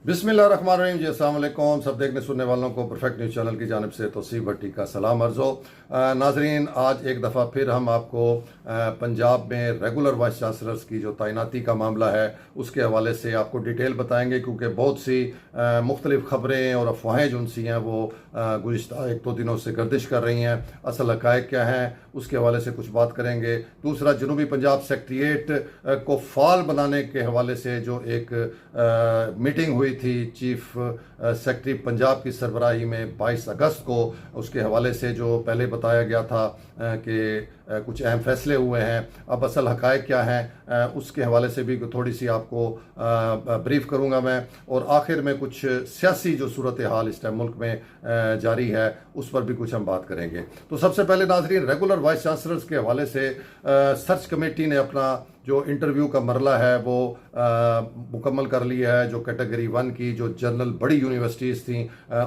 बिस्मिल्लाहिर्रहमानिर्रहीम जी, अस्सलाम वालेकुम। सब देखने सुनने वालों को परफेक्ट न्यूज़ चैनल की जानिब से तौसीफ भट्टी का सलाम अर्ज़ हो। नाजरीन, आज एक दफ़ा फिर हम आपको पंजाब में रेगुलर वाइस चांसलर्स की जो तैनाती का मामला है उसके हवाले से आपको डिटेल बताएंगे, क्योंकि बहुत सी मुख्तलिफ ख़बरें और अफवाहें जो उनसी हैं वो गुज़िश्ता एक दो दिनों से गर्दिश कर रही हैं। असल हक़ाइक़ क्या हैं उसके हवाले से कुछ बात करेंगे। दूसरा, जनूबी पंजाब सेक्रेटेरिएट को फाल बनाने के हवाले से जो एक मीटिंग हुई थी चीफ सेक्रेटरी पंजाब की सरबराही में 22 अगस्त को, उसके हवाले से जो पहले बताया गया था कि कुछ अहम फैसले हुए हैं। अब असल हक़ाइक़ क्या हैं उसके हवाले से भी थोड़ी सी आपको ब्रीफ करूंगा मैं, और आखिर में कुछ सियासी जो सूरत हाल इस टाइम मुल्क में जारी है उस पर भी कुछ हम बात करेंगे। तो सबसे पहले नाज़रीन, रेगुलर वाइस चांसलर्स के हवाले से सर्च कमेटी ने अपना जो इंटरव्यू का मरला है वो मुकम्मल कर लिया है। जो कैटेगरी 1 की जो जनरल बड़ी यूनिवर्सिटीज़ थी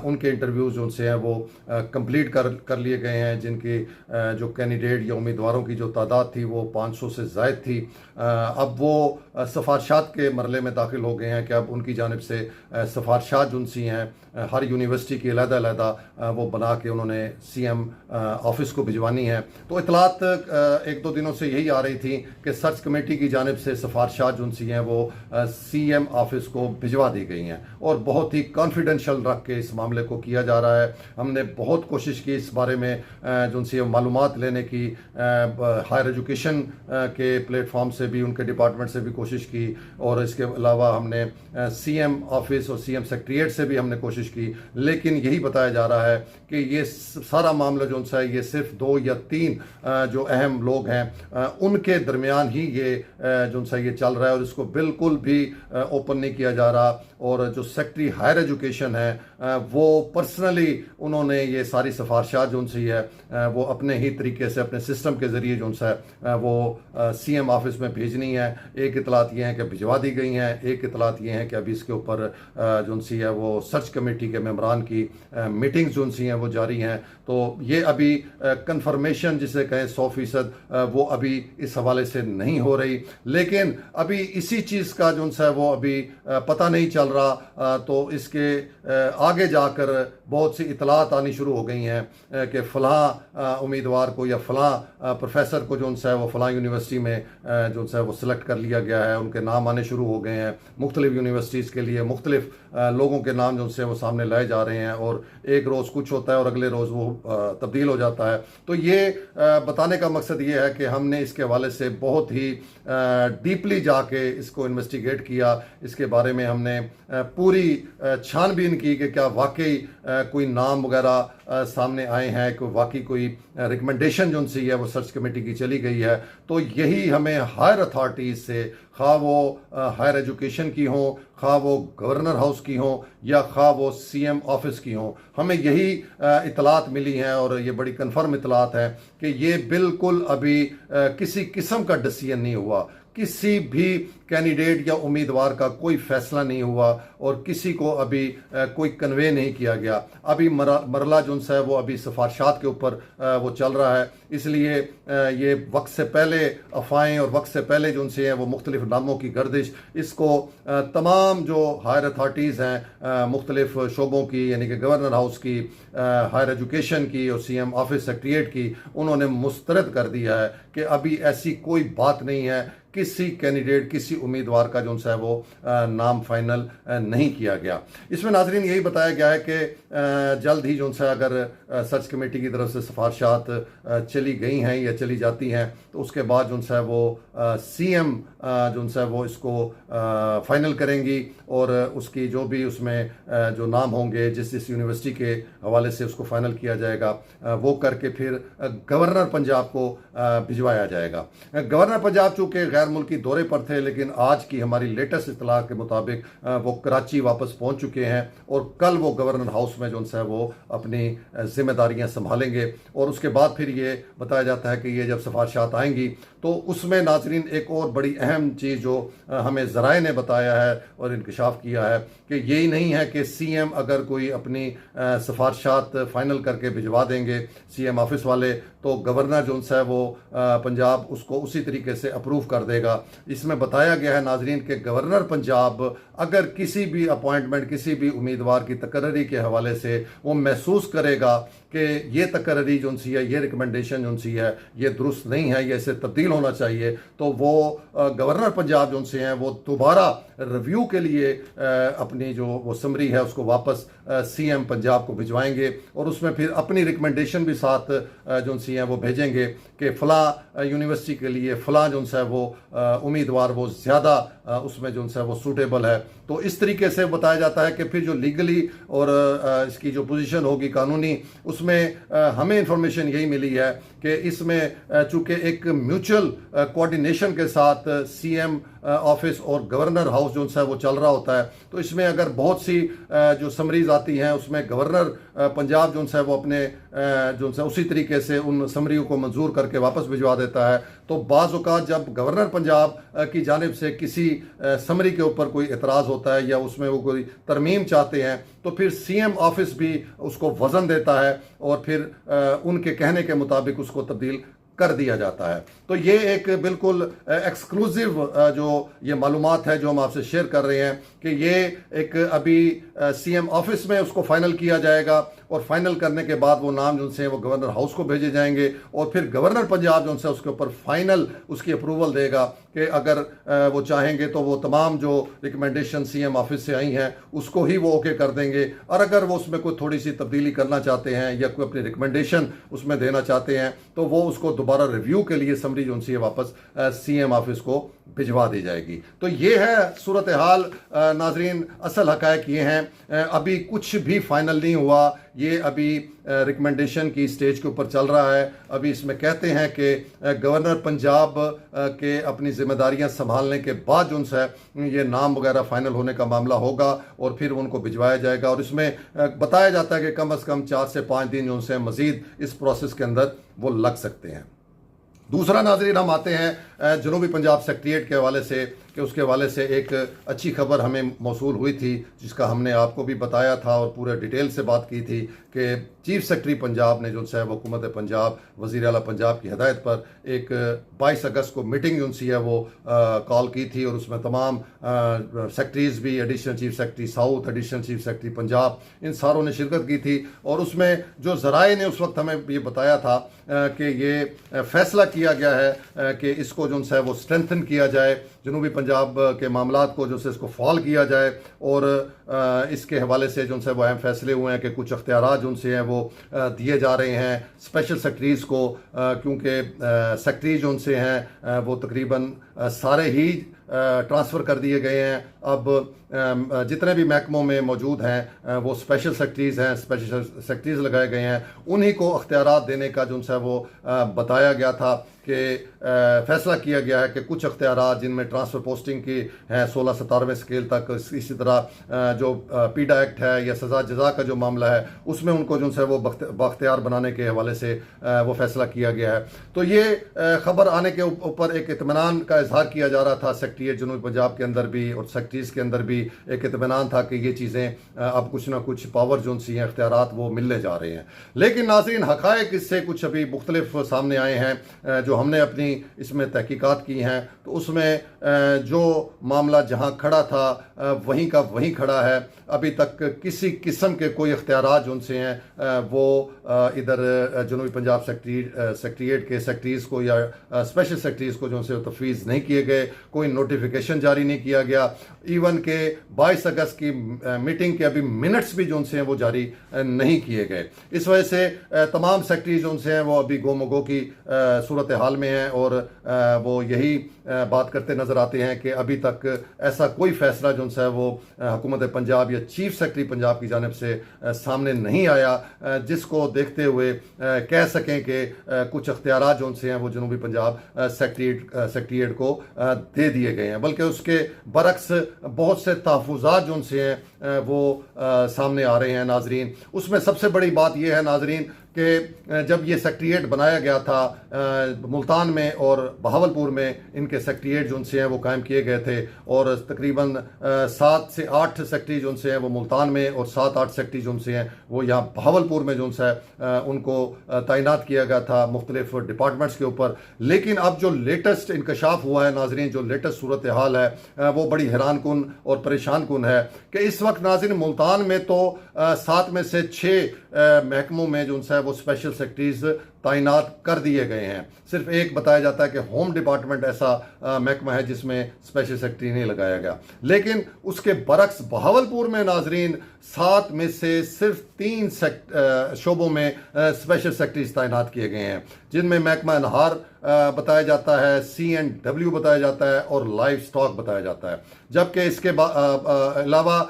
उनके इंटरव्यूज़ उनसे हैं वो कंप्लीट कर लिए गए हैं, जिनकी जो कैंडिडेट या उम्मीदवारों की जो तादाद थी वो 500 से ज़ायद थी। अब वो सिफारशात के मरले में दाखिल हो गए हैं कि अब उनकी जानिब से सिफारशात जो उनसी हैं हर यूनिवर्सिटी की अलग-अलग वो बना के उन्होंने CM ऑफिस को भिजवानी है। तो इतलात एक दो दिनों से यही आ रही थी कि सर्च कमेटी की जानिब से सिफारशात जो उनसी हैं वो CM ऑफिस को भिजवा दी गई हैं, और बहुत ही कॉन्फिडेंशियल रख के इस मामले को किया जा रहा है। हमने बहुत कोशिश की इस बारे में जो उनसे मालूमात लेने की, हायर एजुकेशन के प्लेटफॉर्म से भी, उनके डिपार्टमेंट से भी कोशिश की, और इसके अलावा हमने CM ऑफिस और CM सेक्रेटेरिएट से भी हमने कोशिश की, लेकिन यही बताया जा रहा है कि ये सारा मामला जो उनसा है ये सिर्फ 2 या 3 जो अहम लोग हैं उनके दरमियान ही ये जो उनसा ये चल रहा है, और इसको बिल्कुल भी ओपन नहीं किया जा रहा। और जो सेक्रेटरी हायर एजुकेशन है वो पर्सनली उन्होंने ये सारी सिफारशात जो उनसी है वो अपने ही तरीके से अपने सिस्टम के ज़रिए जो उनसा है वो CM ऑफिस में भेजनी है। एक इतलात ये हैं कि भिजवा दी गई हैं, एक इतलात ये हैं कि अभी इसके ऊपर जो उनसी है वो सर्च कमेटी के मेंबरान की मीटिंग्स जो उनसी हैं वो जारी हैं। तो ये अभी कंफर्मेशन जिसे कहें 100% वो अभी इस हवाले से नहीं हो रही, लेकिन अभी इसी चीज़ का जो उनसा है वो अभी पता नहीं चल रहा। तो इसके आगे जाकर बहुत सी इतलात आनी शुरू हो गई हैं कि फ़लाँ उम्मीदवार को या फ़लाँ प्रोफेसर को जो उनसा है वो फ़लाँ यूनिवर्सिटी में जो उनसा है वो सिलेक्ट कर लिया गया है। उनके नाम आने शुरू हो गए हैं, मुख्तलिफ यूनिवर्सिटीज़ के लिए मुख्तलिफ लोगों के नाम जो उनसे वो सामने लाए जा रहे हैं, और एक रोज़ कुछ होता है और अगले रोज़ वो तब्दील हो जाता है। तो ये बताने का मकसद ये है कि हमने इसके हवाले से बहुत ही डीपली जाके इसको इन्वेस्टिगेट किया। इसके बारे में हमने पूरी छानबीन की कि क्या वाकई कोई नाम वगैरह सामने आए हैं, कि वाकई कोई रिकमेंडेशन जो उनसी है वो सर्च कमेटी की चली गई है। तो यही हमें हायर अथॉरिटीज़ से, खा वो हायर एजुकेशन की हो, खा वो गवर्नर हाउस की हो, या खा वो CM ऑफिस की हो, हमें यही इतलात मिली हैं, और ये बड़ी कन्फर्म इतलात है कि ये बिल्कुल अभी किसी किस्म का डिसीजन नहीं हुआ, किसी भी कैंडिडेट या उम्मीदवार का कोई फैसला नहीं हुआ, और किसी को अभी कोई कन्वे नहीं किया गया। अभी मरला जो है वो अभी सिफारशात के ऊपर वो चल रहा है, इसलिए ये वक्त से पहले अफवाहें और वक्त से पहले जो उनसे है वो मुख्तलिफ नामों की गर्दिश, इसको तमाम जो हायर अथॉरिटीज़ हैं मुख्तलिफ शोबों की, यानी कि गवर्नर हाउस की, हायर एजुकेशन की और CM ऑफिस सेक्रेटेरिएट की, उन्होंने मुस्तरद कर दिया है कि अभी ऐसी कोई बात नहीं है, किसी कैंडिडेट किसी उम्मीदवार का जो है वो नाम फाइनल नहीं किया गया। इसमें नाजरीन यही बताया गया है कि जल्द ही जो है अगर सर्च कमेटी की तरफ से सिफारशात चली गई हैं या चली जाती हैं तो उसके बाद जो है वो CM जो है वो इसको फाइनल करेंगी, और उसकी जो भी उसमें जो नाम होंगे जिस यूनिवर्सिटी के हवाले से उसको फाइनल किया जाएगा वो करके फिर गवर्नर पंजाब को भिजवाया जाएगा। गवर्नर पंजाब चूँकि गैर मुल्की दौरे पर थे, लेकिन आज की हमारी लेटेस्ट इतला के मुताबिक वो कराची वापस पहुंच चुके हैं, और कल वो गवर्नर हाउस में जो है वो अपनी जिम्मेदारियां संभालेंगे। और उसके बाद फिर ये बताया जाता है कि ये जब सिफारशात आएंगी तो उसमें नाजरीन एक और बड़ी अहम चीज़ जो हमें ज़राए ने बताया है और इंकशाफ किया है कि यही नहीं है कि CM अगर कोई अपनी सिफारशात फाइनल करके भिजवा देंगे CM ऑफिस वाले, तो गवर्नर जो है वो पंजाब उसको उसी तरीके से अप्रूव कर देगा। इसमें बताया गया है नाजरीन कि गवर्नर पंजाब अगर किसी भी अपॉइंटमेंट, किसी भी उम्मीदवार की तकर्री के हवाले से वो महसूस करेगा कि ये तकर्री जो सी है, ये रिकमेंडेशन जो सी है, ये दुरुस्त नहीं है, ये इसे तब्दील होना चाहिए, तो वो गवर्नर पंजाब जो से हैं वो दोबारा रिव्यू के लिए अपनी जो वो समरी है उसको वापस सीएम पंजाब को भिजवाएंगे और उसमें फिर अपनी रिकमेंडेशन भी साथ जो सी हैं वो भेजेंगे कि फ़लाँ यूनिवर्सिटी के लिए फ़लाँ जो है वो उम्मीदवार वो ज़्यादा उसमें जो है वो सूटेबल है। तो इस तरीके से बताया जाता है कि फिर जो लीगली और इसकी जो पोजीशन होगी कानूनी, उसमें हमें इंफॉर्मेशन यही मिली है कि इसमें चूँकि एक म्यूचुअल कोऑर्डिनेशन के साथ सीएम ऑफिस और गवर्नर हाउस जो है वो चल रहा होता है, तो इसमें अगर बहुत सी जो समरीज आती हैं उसमें गवर्नर पंजाब जो है वो अपने जो है उसी तरीके से उन समरियों को मंजूर करके वापस भिजवा देता है। तो बाज़ औक़ात जब गवर्नर पंजाब की जानिब से किसी समरी के ऊपर कोई एतराज़ होता है या उसमें वो कोई तरमीम चाहते हैं तो फिर सीएम ऑफिस भी उसको वज़न देता है और फिर उनके कहने के मुताबिक उसको तब्दील कर दिया जाता है। तो ये एक बिल्कुल एक्सक्लूसिव जो ये मालूमात है जो हम आपसे शेयर कर रहे हैं कि ये एक अभी सीएम ऑफिस में उसको फाइनल किया जाएगा और फाइनल करने के बाद वो नाम जो से वो गवर्नर हाउस को भेजे जाएंगे और फिर गवर्नर पंजाब जो है उसके ऊपर फाइनल उसकी अप्रूवल देगा कि अगर वो चाहेंगे तो वो तमाम जो रिकमेंडेशन सीएम ऑफिस से आई हैं उसको ही वो ओके कर देंगे, और अगर वो उसमें कोई थोड़ी सी तब्दीली करना चाहते हैं या कोई अपनी रिकमेंडेशन उसमें देना चाहते हैं तो वो उसको दोबारा रिव्यू के लिए समरी जो सी वापस सीएम ऑफिस को भिजवा दी जाएगी। तो ये है सूरत हाल नाजरीन, असल हकायक ये हैं, अभी कुछ भी फाइनल नहीं हुआ, ये अभी रिकमेंडेशन की स्टेज के ऊपर चल रहा है। अभी इसमें कहते हैं कि गवर्नर पंजाब के अपनी जिम्मेदारियां संभालने के बाद जो है ये नाम वगैरह फाइनल होने का मामला होगा और फिर उनको भिजवाया जाएगा, और इसमें बताया जाता है कि कम से कम 4 से 5 दिन जो है मजीद इस प्रोसेस के अंदर वो लग सकते हैं। दूसरा नाज़रीन, हम आते हैं जनूबी पंजाब सेक्रेटेरिएट के हवाले से कि उसके हवाले से एक अच्छी खबर हमें मौसूल हुई थी जिसका हमने आपको भी बताया था और पूरे डिटेल से बात की थी कि चीफ सेक्रेटरी पंजाब ने जो है वो हुकूमत पंजाब वज़ीर आला पंजाब की हिदायत पर एक 22 अगस्त को मीटिंग जो सी है वो कॉल की थी और उसमें तमाम सेक्रेटरीज भी, additional chief secretary south, additional chief secretary Punjab, इन सारों ने शिरकत की थी। और उसमें जो ज़राए ने उस वक्त हमें ये बताया था कि ये फैसला किया गया है कि इसको जो है वो स्ट्रेंथन किया जाए, जनूबी पंजाब के मामलात को जो है इसको फॉल किया जाए, और इसके हवाले से जो है वो अहम फैसले हुए हैं कि कुछ अख्तियारात जो से हैं वो दिए जा रहे हैं स्पेशल सेक्रेटरीज़ को, क्योंकि सेक्रेटरी जो से हैं वो तकरीबन सारे ही ट्रांसफ़र कर दिए गए हैं। अब जितने भी महकमों में मौजूद हैं वो स्पेशल सेक्रेटरीज़ हैं, स्पेशल सेक्रेटरीज़ लगाए गए हैं, उन्हीं को अख्तियारात देने का जो है वो बताया गया था कि फैसला किया गया है कि कुछ अख्तियारात जिनमें ट्रांसफ़र पोस्टिंग की हैं 16-17वें स्केल तक, इसी तरह जो पीडा एक्ट है या सज़ा जज़ा का जो मामला है उसमें उनको जो है वो बाख्तियार बनाने के हवाले से वो फैसला किया गया है। तो ये ख़बर आने के ऊपर एक इत्मीनान का इजहार किया जा रहा था सेक्रेटेरिएट जनूबी पंजाब के अंदर भी और सेक्रेटरीज़ के अंदर भी एक इत्मीनान था कि ये चीज़ें अब कुछ ना कुछ पावर जो सी हैं अख्तियारात वो मिलने जा रहे हैं। लेकिन नाज़रीन, हक़ाइक़ इससे कुछ अभी मुख्तलिफ सामने आए हैं जो हमने अपनी इसमें तहकीकात की हैं, तो उसमें जो मामला जहां खड़ा था वहीं का वहीं खड़ा है। अभी तक किसी किस्म के कोई अख्तियारात जो से हैं वो इधर जनूबी पंजाब सेक्रेटेरिएट के सेक्रेटरीज़ को या स्पेशल सेक्रेटरीज़ को जो से तफवीज़ नहीं किए गए, कोई नोटिफिकेशन जारी नहीं किया गया, इवन के 22 अगस्त की मीटिंग के अभी मिनट्स भी जो से हैं वो जारी नहीं किए गए। इस वजह से तमाम सेक्रेटरी जो से हैं वो अभी गोमगो की सूरत हाल में हैं और वो यही बात करते नज़र आते हैं कि अभी तक ऐसा कोई फैसला जो है वो हुकूमत पंजाब या चीफ सेक्रेटरी पंजाब की जानिब से सामने नहीं आया जिसको देखते हुए कह सकें कि कुछ अख्तियारात जो से हैं वो जनूबी पंजाब सेक्रेटरिएट को दे दिए गए हैं, बल्कि उसके बरक्स बहुत से तहफ़्फ़ुज़ात जो से हैं वो सामने आ रहे हैं नाजरीन। उसमें सबसे बड़ी बात यह है नाजरीन कि जब ये सेक्रेटेरिएट बनाया गया था मुल्तान में और बहावलपुर में, इनके सेक्रेटेरिएट जो उनसे हैं वो कायम किए गए थे और तकरीबन 7 से 8 सेक्रेटरी जो उनसे हैं वो मुल्तान में और 7-8 सेक्रेटरी जो उनसे हैं वो यहाँ बहावलपुर में जो उनसे उनको तैनात किया गया था मुख्तलिफ डिपार्टमेंट्स के ऊपर। लेकिन अब जो लेटेस्ट इंकशाफ हुआ है नाजरीन, जो लेटेस्ट सूरत हाल है वो बड़ी हैरान कुन और परेशान कुन है कि इस वक्त नाजरीन मुल्तान में तो 7 में से 6 महकमों में जो उनसे वो स्पेशल सेक्रेटरीज तैनात कर दिए गए हैं। सिर्फ एक बताया जाता है कि होम डिपार्टमेंट ऐसा महकमा है जिसमें स्पेशल सेक्रेटरी नहीं लगाया गया। लेकिन उसके बरक्स बहावलपुर में नाजरीन 7 में से सिर्फ 3 शोबों में स्पेशल सेक्रेटरीज तैनात किए गए हैं, जिनमें महकमा अनहार बताया जाता है, C&W बताया जाता है और लाइफ स्टॉक बताया जाता है। जबकि इसके अलावा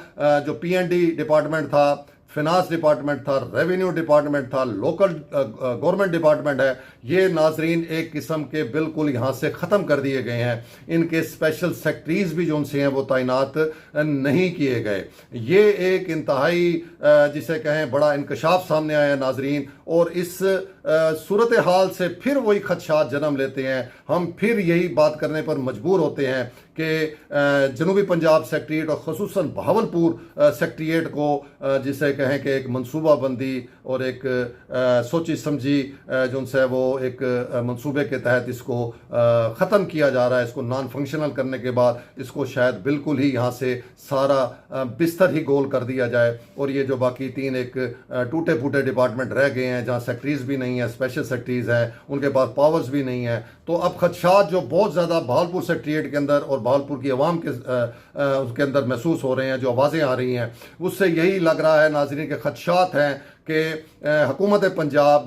जो P&D डिपार्टमेंट था, फिनांस डिपार्टमेंट था, रेवेन्यू डिपार्टमेंट था, लोकल गवर्नमेंट डिपार्टमेंट है, ये नाजरीन एक किस्म के बिल्कुल यहाँ से ख़त्म कर दिए गए हैं। इनके स्पेशल सेक्रेटरीज भी जो उनसे हैं वो तैनात नहीं किए गए। ये एक इंतहाई जिसे कहें बड़ा इंकशाफ सामने आया नाजरीन, और इस सूरत हाल से फिर वही खदशात जन्म लेते हैं। हम फिर यही बात करने पर मजबूर होते हैं कि जनूबी पंजाब सेक्रेटेरिएट और खसूसन बहावलपुर सेक्रेटेरिएट को जिसे कहें कि एक मनसूबाबंदी और एक सोची समझी जो उनसे वो एक मंसूबे के तहत इसको ख़त्म किया जा रहा है। इसको नॉन फंक्शनल करने के बाद इसको शायद बिल्कुल ही यहाँ से सारा बिस्तर ही गोल कर दिया जाए और ये जो बाकी 3 एक टूटे फूटे डिपार्टमेंट रह गए हैं जहाँ सेक्रेटरीज भी नहीं है, स्पेशल सेक्रेटरीज हैं, उनके पास पावर्स भी नहीं है, तो अब खदशात जो बहुत ज़्यादा बहावलपुर सेक्रेटेरिएट के अंदर और बहावलपुर की आवाम के उसके अंदर महसूस हो रहे हैं, जो आवाज़ें आ रही हैं, उससे यही लग रहा है नाज़रीन के खदशात हैं कि हुकूमत पंजाब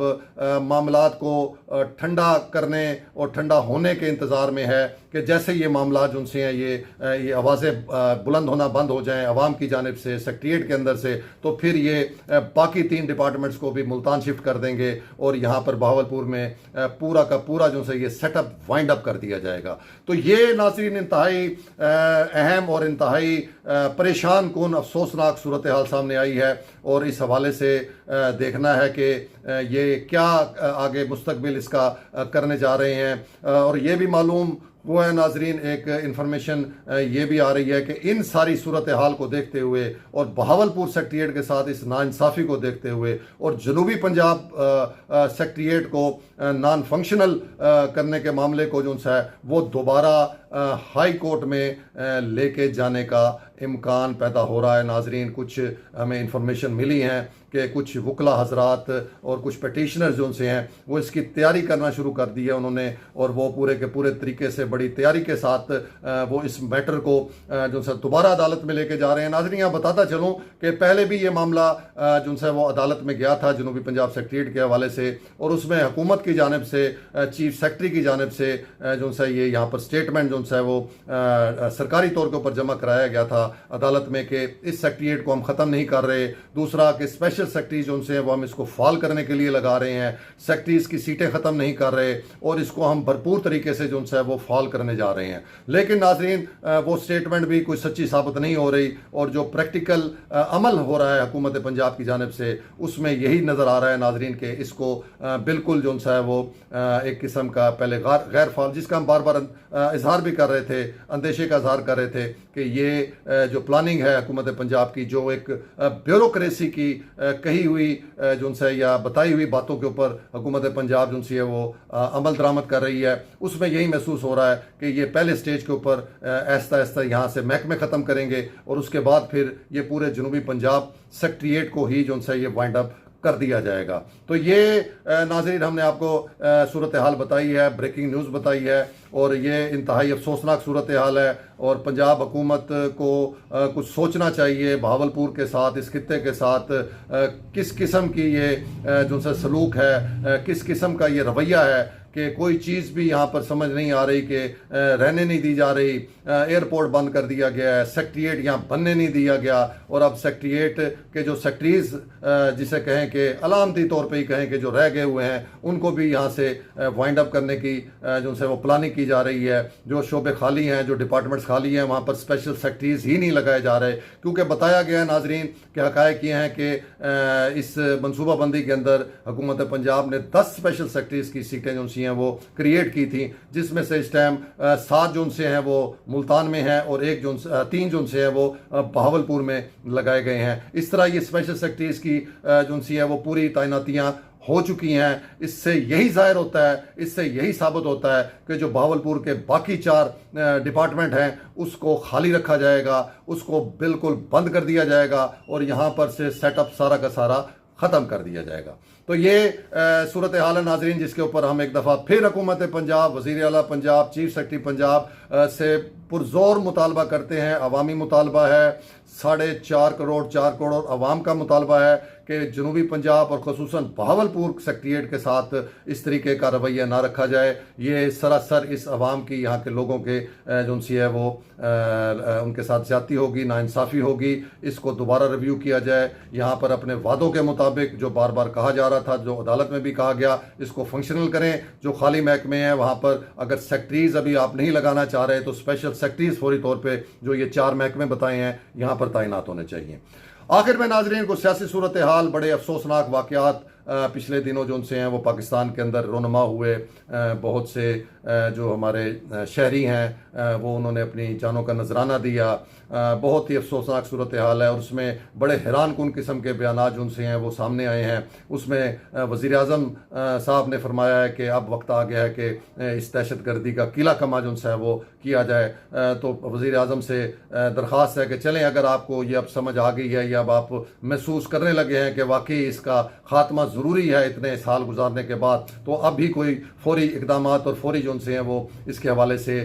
मामलात को ठंडा करने और ठंडा होने के इंतज़ार में है कि जैसे ये मामला जो उनसे हैं ये आवाज़ें बुलंद होना बंद हो जाएं अवाम की जानिब से सेक्रेटेरिएट के अंदर से, तो फिर ये बाकी 3 डिपार्टमेंट्स को भी मुल्तान शिफ्ट कर देंगे और यहाँ पर बहावलपुर में पूरा का पूरा जो से ये सेटअप वाइंड अप कर दिया जाएगा। तो ये नाज़रीन इंतहाई अहम और इंतहाई परेशान कुन अफसोसनाक सूरत हाल सामने आई है और इस हवाले से देखना है कि ये क्या आगे मुस्तकबिल इसका करने जा रहे हैं। और ये भी मालूम वो है नाजरीन, एक इंफॉर्मेशन ये भी आ रही है कि इन सारी सूरत हाल को देखते हुए और बहावलपुर सेक्रेटेरिएट के साथ इस नाइंसाफ़ी को देखते हुए और जनूबी पंजाब सेक्रेटेरिएट को नॉन फंक्शनल करने के मामले को जो है वो दोबारा हाई कोर्ट में लेके जाने का इम्कान पैदा हो रहा है। नाजरीन कुछ हमें इंफॉर्मेशन मिली हैं कि कुछ वकला हजरात और कुछ पटिशनर्स जो उनसे हैं वो इसकी तैयारी करना शुरू कर दी है उन्होंने, और वो पूरे के पूरे तरीके से बड़ी तैयारी के साथ वो इस मैटर को जो है दोबारा अदालत में लेके जा रहे हैं। नाजरीन यहाँ बताता चलूँ कि पहले भी ये मामला जो है वो अदालत में गया था जनूबी पंजाब सेक्रेटेरिएट के हवाले से, और उसमें हुकूमत की जानिब से चीफ सेक्रेटरी की जानिब से जो है ये यहाँ पर स्टेटमेंट जो है वो सरकारी तौर के ऊपर जमा कराया गया था अदालत में कि इस सेक्रेटेरिएट को हम ख़त्म नहीं कर रहे। दूसरा कि स्पेशल सेक्रेटरीज जो उनसे वो हम इसको फॉल करने के लिए लगा रहे हैं, सेक्रेटरीज की सीटें ख़त्म नहीं कर रहे और इसको हम भरपूर तरीके से जो उनसे वो फॉल करने जा रहे हैं। लेकिन नाजरीन वो स्टेटमेंट भी कोई सच्ची साबित नहीं हो रही और जो प्रैक्टिकल अमल हो रहा है हुकूमत पंजाब की जानिब से उसमें यही नज़र आ रहा है नाजरीन के इसको बिल्कुल जो है वो एक किस्म का पहले गैर फाल, जिसका हम बार बार इजहार भी कर रहे थे, अंदेशे का इजहार कर रहे थे कि ये जो प्लानिंग है हुकूमत पंजाब की, जो एक ब्यूरोक्रेसी की कही हुई जो उनसे या बताई हुई बातों के ऊपर हुकूमत पंजाब जो उनसे वो अमल दरामद कर रही है, उसमें यही महसूस हो रहा है कि ये पहले स्टेज के ऊपर ऐसा ऐसा यहाँ से महकमे ख़त्म करेंगे और उसके बाद फिर ये पूरे जनूबी पंजाब सेक्रेटेरिएट को ही जो उनसे ये वाइंड अप कर दिया जाएगा। तो ये नाज़रीन हमने आपको सूरत हाल बताई है, ब्रेकिंग न्यूज़ बताई है और ये इंतहाई अफसोसनाक सूरत हाल है और पंजाब हुकूमत को कुछ सोचना चाहिए बहावलपुर के साथ, इस खित्ते के साथ किस किस्म की ये जो सा सलूक है, किस किस्म का ये रवैया है कि कोई चीज़ भी यहाँ पर समझ नहीं आ रही, कि रहने नहीं दी जा रही, एयरपोर्ट बंद कर दिया गया है, सेक्रेटेरिएट यहाँ बनने नहीं दिया गया, और अब सेक्रेटेरिएट के जो सेक्रेटरीज जिसे कहें कि अलामती तौर पे ही कहें कि जो रह गए हुए हैं, उनको भी यहाँ से वाइंड अप करने की जो उनसे वो प्लानिंग की जा रही है। जो शोबे खाली हैं, जो डिपार्टमेंट्स खाली हैं, वहाँ पर स्पेशल सेक्रेटरीज ही नहीं लगाए जा रहे, क्योंकि बताया गया है नाजरीन कि हकायक ये हैं कि इस मनसूबाबंदी के अंदर हुकूमत पंजाब ने 10 स्पेशल सेक्रेटरीज की सीटें जो सी हैं वो क्रिएट की थी, जिसमें से इस टाइम 7 जो उनसे हैं वो मुल्तान में हैं, और 3 जो उनसे हैं वो बहावलपुर में लगाए गए हैं। इस तरह ये स्पेशल सेक्रेटरीज की जो सी है वो पूरी तैनातियाँ हो चुकी हैं। इससे यही जाहिर होता है, इससे यही साबित होता है कि जो बहावलपुर के बाकी 4 डिपार्टमेंट हैं उसको खाली रखा जाएगा, उसको बिल्कुल बंद कर दिया जाएगा, और यहाँ पर से सेटअप सारा का सारा ख़त्म कर दिया जाएगा। तो ये सूरत हाल है नाजरीन, जिसके ऊपर हम एक दफ़ा फिर हुकूमत पंजाब, वज़ीर आला पंजाब, चीफ सेक्रेटरी पंजाब से पुरजोर मुतालबा करते हैं। अवामी मुतालबा है, 4.5 करोड़ अवाम का मुतालबा है कि जनूबी पंजाब और खसूसन बहावलपुर सेक्रेटेरिएट के साथ इस तरीके का रवैया ना रखा जाए। ये सरासर इस अवाम की, यहाँ के लोगों के जो उनसी है वो उनके साथ ज्यादती होगी, नाइंसाफ़ी होगी। इसको दोबारा रिव्यू किया जाए। यहाँ पर अपने वादों के मुताबिक जो बार बार कहा जा रहा था, जो अदालत में भी कहा गया, इसको फंक्शनल करें। जो खाली महकमे हैं वहाँ पर अगर सेक्रेटरीज अभी आप नहीं लगाना चाह रहे तो स्पेशल सेक्रेटरीज फौरी तौर पर जो ये 4 महकमे बताए हैं यहाँ पर तैनात होने चाहिए। आखिर में नाजरीन को सियासी सूरत हाल, बड़े अफसोसनाक वाक़यात पिछले दिनों जो उनसे हैं वो पाकिस्तान के अंदर रोनमा हुए। बहुत से जो हमारे शहरी हैं वो उन्होंने अपनी जानों का नजराना दिया। बहुत ही अफसोसनाक सूरत हाल है, और उसमें बड़े हैरान कुन किस्म के बयान जो उनसे हैं वो सामने आए हैं। उसमें वज़ीर आज़म साहब ने फरमाया है कि अब वक्त आ गया है कि इस दहशत गर्दी का किला कमा जो उनसे है वो किया जाए। तो वज़ीर आज़म से दरख्वास्त है कि चलें, अगर आपको ये अब समझ आ गई है या अब आप महसूस करने लगे हैं कि वाकई इसका खात्मा ज़रूरी है इतने साल गुजारने के बाद, तो अब भी कोई फौरी इकदाम और फौरी जो उनसे हैं वो इसके हवाले से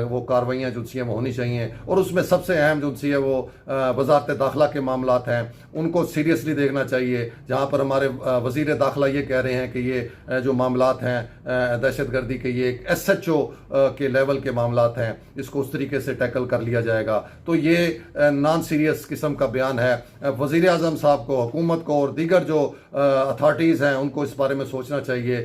वो कार्रवाइयाँ जो हैं वो होनी चाहिए। और उसमें सबसे अहम जो उनसी है वो वजारत दाखिला के मामलात हैं, उनको सीरियसली देखना चाहिए। जहाँ पर हमारे वज़ीर दाखिला ये कह रहे हैं कि ये जो मामलात हैं दहशत गर्दी के, ये एक SHO के लेवल के मामलात हैं, इसको उस तरीके से टैकल कर लिया जाएगा। तो ये नॉन सीरियस किस्म का बयान है। वज़ीर आज़म साहब को, हुकूमत को और दीगर जो अथॉरिटीज़ हैं उनको इस बारे में सोचना चाहिए।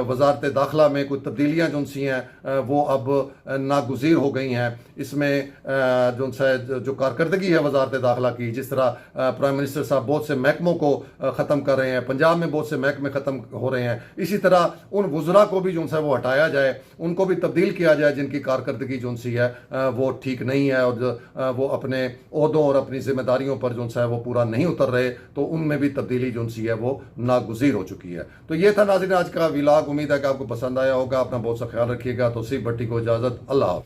वजारत दाखिला में कुछ तब्दीलियाँ जो सी हैं वो अब नागुज़ीर हो गई हैं। इसमें जो कारकर्दगी है वजारत दाखिला की, जिस तरह प्राइम मिनिस्टर साहब बहुत से महकमों को ख़त्म कर रहे हैं, पंजाब में बहुत से महकमे ख़त्म हो रहे हैं, इसी तरह उन वज़रा को भी जो है वो हटाया जाए, उनको भी तब्दील किया जाए जिनकी कारकर्दगी जो सी है वो ठीक नहीं है, और वो अपने ओहदों और अपनी जिम्मेदारियों पर जो है वो पूरा नहीं उतर रहे, तो उनमें भी तब्दीली जो सी है वो नागुज़ीर हो चुकी है। तो ये था नाज़रीन आज का व्लॉग। उम्मीद है कि आपको पसंद आया होगा। अपना बहुत सा ख्याल रखिएगा। तो सिर्फ भट्टी को इजाज़त। अल्लाह।